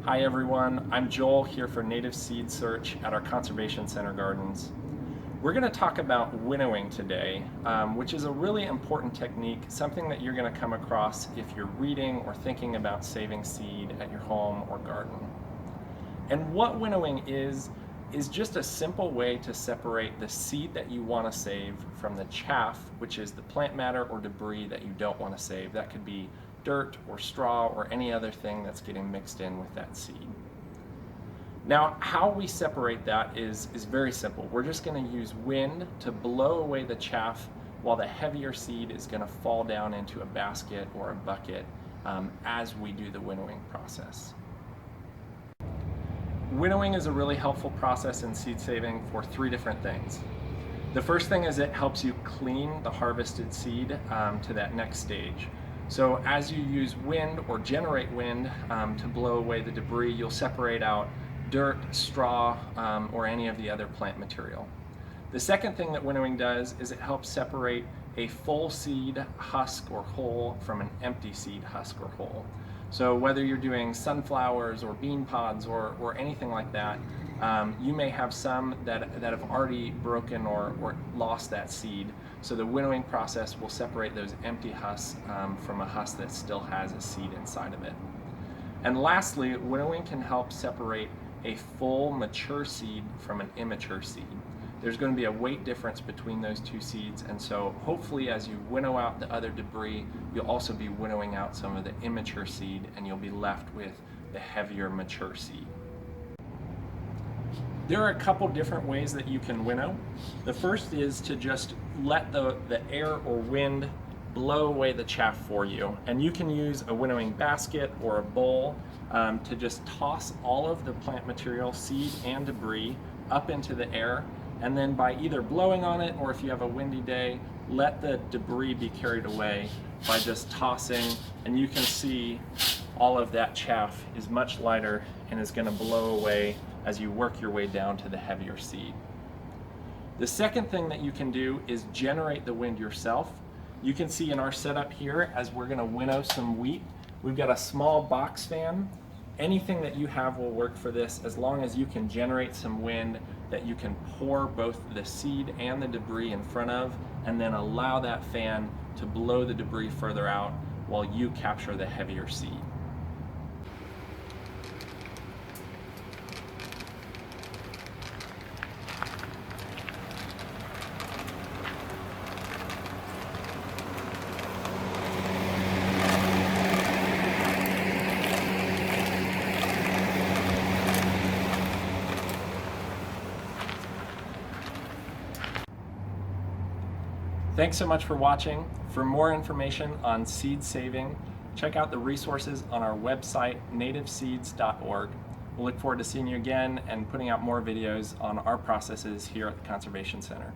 Hi everyone, I'm Joel here for Native Seed Search at our Conservation Center gardens. We're going to talk about winnowing today, which is a really important technique, something that you're going to come across if you're reading or thinking about saving seed at your home or garden. And what winnowing is just a simple way to separate the seed that you want to save from the chaff, which is the plant matter or debris that you don't want to save. That could be dirt or straw or any other thing that's getting mixed in with that seed. Now, how we separate that is very simple. We're just going to use wind to blow away the chaff while the heavier seed is going to fall down into a basket or a bucket as we do the winnowing process. Winnowing is a really helpful process in seed saving for three different things. The first thing is it helps you clean the harvested seed to that next stage. So as you use wind or generate wind to blow away the debris, you'll separate out dirt, straw, or any of the other plant material. The second thing that winnowing does is it helps separate a full seed husk or hull from an empty seed husk or hull. So whether you're doing sunflowers or bean pods or anything like that, you may have some that have already broken or lost that seed. So the winnowing process will separate those empty husks from a husk that still has a seed inside of it. And lastly, winnowing can help separate a full mature seed from an immature seed. There's going to be a weight difference between those two seeds, and so hopefully as you winnow out the other debris, you'll also be winnowing out some of the immature seed and you'll be left with the heavier mature seed. There are a couple different ways that you can winnow. The first is to just let the air or wind blow away the chaff for you, and you can use a winnowing basket or a bowl to just toss all of the plant material, seed and debris, up into the air, and then by either blowing on it or if you have a windy day, let the debris be carried away by just tossing, and you can see all of that chaff is much lighter and is going to blow away as you work your way down to the heavier seed. The second thing that you can do is generate the wind yourself. You can see in our setup here, as we're going to winnow some wheat, we've got a small box fan. Anything that you have will work for this, as long as you can generate some wind that you can pour both the seed and the debris in front of, and then allow that fan to blow the debris further out while you capture the heavier seed. Thanks so much for watching. For more information on seed saving, check out the resources on our website, nativeseeds.org. We'll look forward to seeing you again and putting out more videos on our processes here at the Conservation Center.